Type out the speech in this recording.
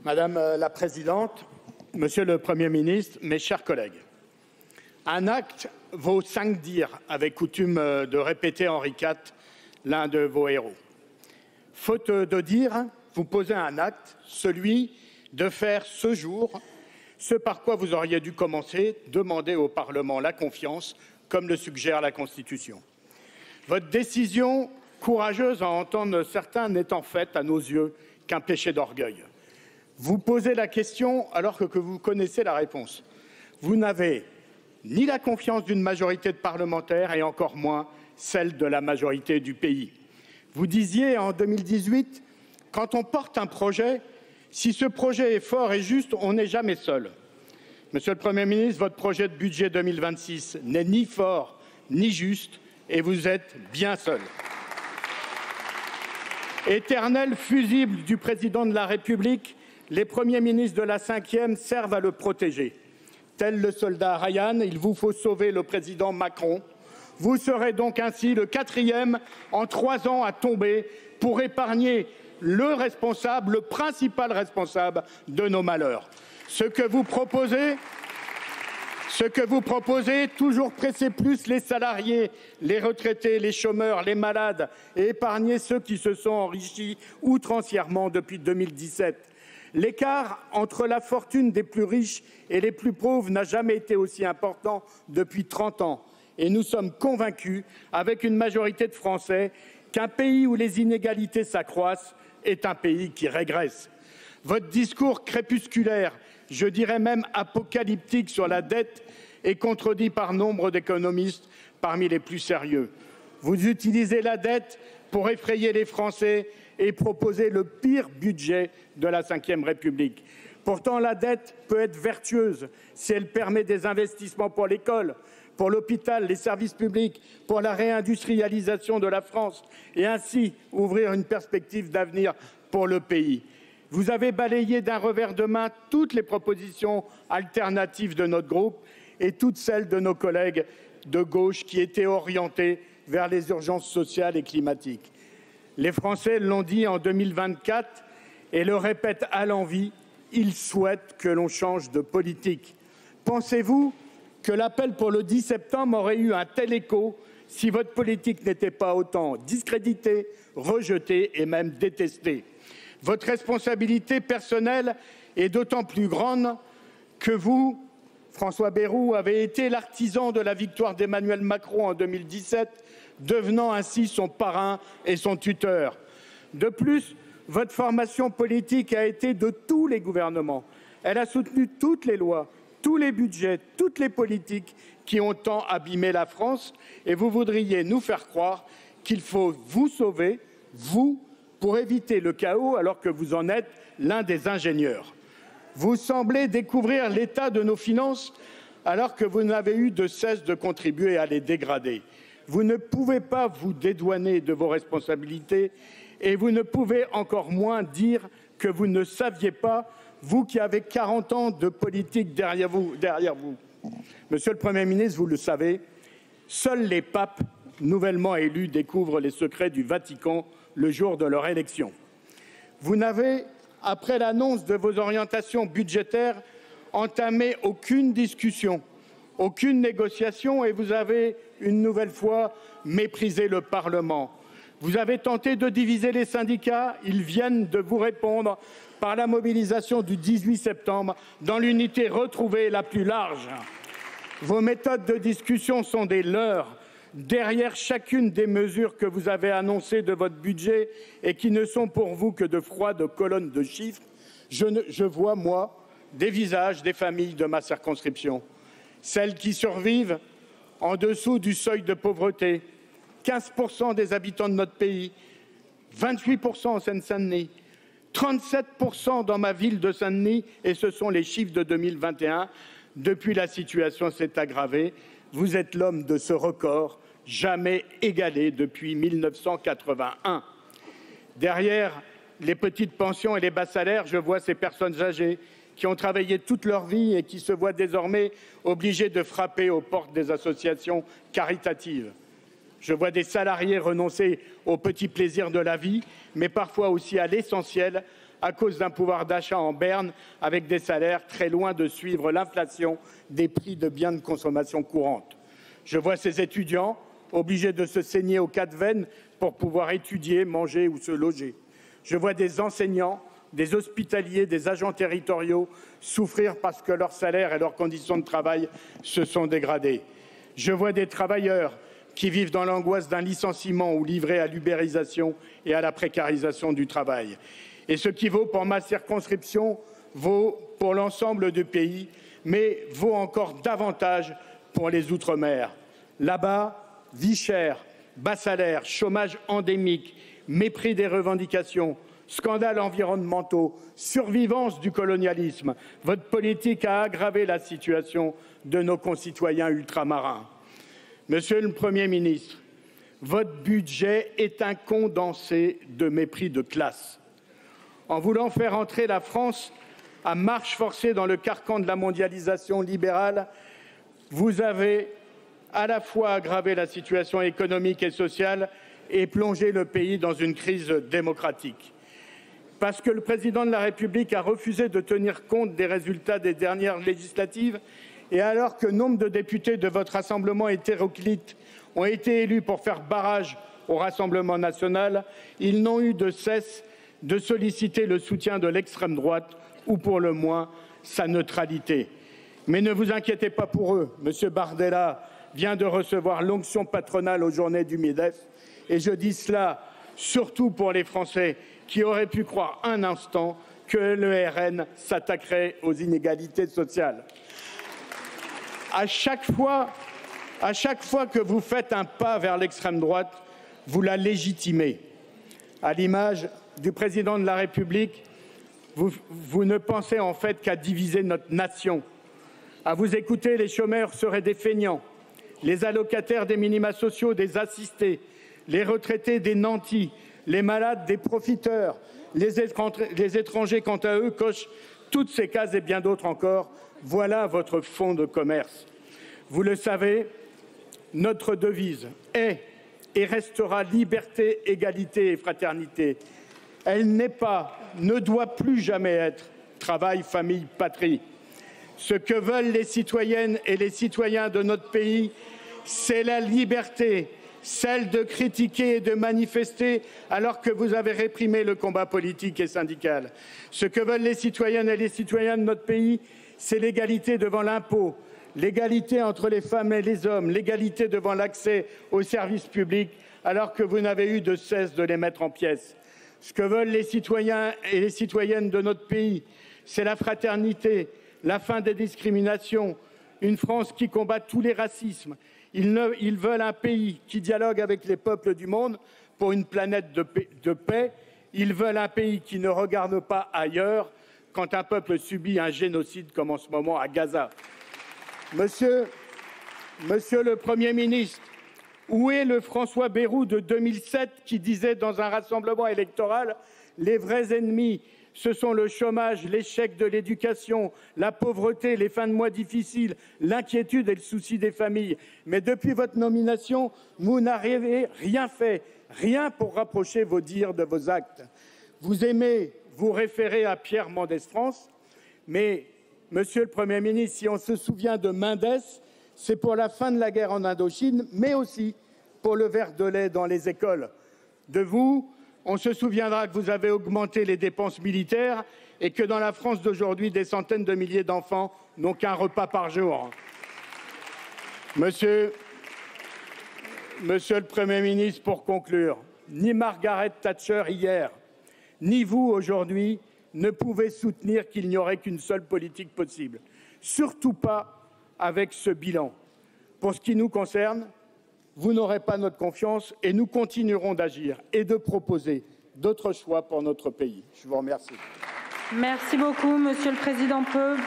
Madame la Présidente, Monsieur le Premier ministre, mes chers collègues, un acte vaut 5 dires, avait coutume de répéter Henri IV, l'un de vos héros. Faute de dire, vous posez un acte, celui de faire ce jour ce par quoi vous auriez dû commencer, demander au Parlement la confiance, comme le suggère la Constitution. Votre décision, courageuse à entendre certains, n'est en fait, à nos yeux, qu'un péché d'orgueil. Vous posez la question alors que vous connaissez la réponse. Vous n'avez ni la confiance d'une majorité de parlementaires et encore moins celle de la majorité du pays. Vous disiez en 2018, quand on porte un projet, si ce projet est fort et juste, on n'est jamais seul. Monsieur le Premier ministre, votre projet de budget 2026 n'est ni fort ni juste et vous êtes bien seul. Éternel fusible du président de la République, les premiers ministres de la 5e servent à le protéger. Tel le soldat Ryan, il vous faut sauver le président Macron. Vous serez donc ainsi le 4e en 3 ans à tomber pour épargner le responsable, le principal responsable de nos malheurs. Ce que vous proposez, toujours presser plus les salariés, les retraités, les chômeurs, les malades et épargner ceux qui se sont enrichis outrancièrement depuis 2017. L'écart entre la fortune des plus riches et les plus pauvres n'a jamais été aussi important depuis 30 ans. Et nous sommes convaincus, avec une majorité de Français, qu'un pays où les inégalités s'accroissent est un pays qui régresse. Votre discours crépusculaire, je dirais même apocalyptique sur la dette, est contredit par nombre d'économistes parmi les plus sérieux. Vous utilisez la dette pour effrayer les Français et proposer le pire budget de la Ve République. Pourtant, la dette peut être vertueuse si elle permet des investissements pour l'école, pour l'hôpital, les services publics, pour la réindustrialisation de la France et ainsi ouvrir une perspective d'avenir pour le pays. Vous avez balayé d'un revers de main toutes les propositions alternatives de notre groupe et toutes celles de nos collègues de gauche qui étaient orientées vers les urgences sociales et climatiques. Les Français l'ont dit en 2024 et le répètent à l'envi, ils souhaitent que l'on change de politique. Pensez-vous que l'appel pour le 10 septembre aurait eu un tel écho si votre politique n'était pas autant discréditée, rejetée et même détestée? Votre responsabilité personnelle est d'autant plus grande que vous, François Bayrou, avez été l'artisan de la victoire d'Emmanuel Macron en 2017, devenant ainsi son parrain et son tuteur. De plus, votre formation politique a été de tous les gouvernements. Elle a soutenu toutes les lois, tous les budgets, toutes les politiques qui ont tant abîmé la France et vous voudriez nous faire croire qu'il faut vous sauver, vous, pour éviter le chaos alors que vous en êtes l'un des ingénieurs. Vous semblez découvrir l'état de nos finances alors que vous n'avez eu de cesse de contribuer à les dégrader. Vous ne pouvez pas vous dédouaner de vos responsabilités et vous ne pouvez encore moins dire que vous ne saviez pas, vous qui avez 40 ans de politique derrière vous. Monsieur le Premier ministre, vous le savez, seuls les papes nouvellement élus découvrent les secrets du Vatican le jour de leur élection. Vous n'avez, après l'annonce de vos orientations budgétaires, entamé aucune discussion, aucune négociation et vous avez une nouvelle fois méprisé le Parlement. Vous avez tenté de diviser les syndicats, ils viennent de vous répondre par la mobilisation du 18 septembre dans l'unité retrouvée la plus large. Vos méthodes de discussion sont des leurs. Derrière chacune des mesures que vous avez annoncées de votre budget et qui ne sont pour vous que de froides colonnes de chiffres, je vois, moi, des visages des familles de ma circonscription. Celles qui survivent en dessous du seuil de pauvreté, 15% des habitants de notre pays, 28% en Seine-Saint-Denis, 37% dans ma ville de Saint-Denis, et ce sont les chiffres de 2021. Depuis, la situation s'est aggravée. Vous êtes l'homme de ce record, jamais égalé depuis 1981. Derrière les petites pensions et les bas salaires, je vois ces personnes âgées qui ont travaillé toute leur vie et qui se voient désormais obligées de frapper aux portes des associations caritatives. Je vois des salariés renoncer aux petits plaisirs de la vie, mais parfois aussi à l'essentiel, à cause d'un pouvoir d'achat en berne avec des salaires très loin de suivre l'inflation des prix de biens de consommation courante. Je vois ces étudiants obligés de se saigner aux quatre veines pour pouvoir étudier, manger ou se loger. Je vois des enseignants, des hospitaliers, des agents territoriaux souffrir parce que leurs salaires et leurs conditions de travail se sont dégradés. Je vois des travailleurs qui vivent dans l'angoisse d'un licenciement ou livrés à l'ubérisation et à la précarisation du travail. Et ce qui vaut pour ma circonscription vaut pour l'ensemble du pays, mais vaut encore davantage pour les Outre-mer. Là-bas, vie chère, bas salaire, chômage endémique, mépris des revendications, scandales environnementaux, survivance du colonialisme. Votre politique a aggravé la situation de nos concitoyens ultramarins. Monsieur le Premier ministre, votre budget est un condensé de mépris de classe. En voulant faire entrer la France à marche forcée dans le carcan de la mondialisation libérale, vous avez à la fois aggravé la situation économique et sociale et plongé le pays dans une crise démocratique. Parce que le président de la République a refusé de tenir compte des résultats des dernières législatives et alors que nombre de députés de votre rassemblement hétéroclite ont été élus pour faire barrage au Rassemblement national, ils n'ont eu de cesse de solliciter le soutien de l'extrême droite ou pour le moins sa neutralité. Mais ne vous inquiétez pas pour eux. M. Bardella vient de recevoir l'onction patronale aux journées du MEDEF et je dis cela surtout pour les Français qui auraient pu croire un instant que le RN s'attaquerait aux inégalités sociales. À chaque fois que vous faites un pas vers l'extrême droite, vous la légitimez. À l'image du président de la République, vous ne pensez en fait qu'à diviser notre nation. À vous écouter, les chômeurs seraient des feignants, les allocataires des minima sociaux des assistés, les retraités des nantis, les malades des profiteurs, les étrangers quant à eux cochent toutes ces cases et bien d'autres encore. Voilà votre fonds de commerce. Vous le savez, notre devise est et restera liberté, égalité et fraternité. Elle n'est pas, ne doit plus jamais être travail, famille, patrie. Ce que veulent les citoyennes et les citoyens de notre pays, c'est la liberté, celle de critiquer et de manifester alors que vous avez réprimé le combat politique et syndical. Ce que veulent les citoyennes et les citoyens de notre pays, c'est l'égalité devant l'impôt, l'égalité entre les femmes et les hommes, l'égalité devant l'accès aux services publics alors que vous n'avez eu de cesse de les mettre en pièces. Ce que veulent les citoyens et les citoyennes de notre pays, c'est la fraternité, la fin des discriminations, une France qui combat tous les racismes. Ils veulent un pays qui dialogue avec les peuples du monde pour une planète de paix. Ils veulent un pays qui ne regarde pas ailleurs quand un peuple subit un génocide comme en ce moment à Gaza. Monsieur le Premier ministre, où est le François Bayrou de 2007 qui disait dans un rassemblement électoral « Les vrais ennemis, ce sont le chômage, l'échec de l'éducation, la pauvreté, les fins de mois difficiles, l'inquiétude et le souci des familles ». Mais depuis votre nomination, vous n'avez rien fait, rien pour rapprocher vos dires de vos actes. Vous aimez vous référer à Pierre Mendès France, mais, Monsieur le Premier ministre, si on se souvient de Mendès, c'est pour la fin de la guerre en Indochine, mais aussi pour le verre de lait dans les écoles. De vous, on se souviendra que vous avez augmenté les dépenses militaires et que dans la France d'aujourd'hui, des centaines de milliers d'enfants n'ont qu'un repas par jour. Monsieur le Premier ministre, pour conclure, ni Margaret Thatcher hier, ni vous aujourd'hui ne pouvez soutenir qu'il n'y aurait qu'une seule politique possible. Surtout pas avec ce bilan. Pour ce qui nous concerne, vous n'aurez pas notre confiance et nous continuerons d'agir et de proposer d'autres choix pour notre pays. Je vous remercie. Merci beaucoup, Monsieur le Président Peu.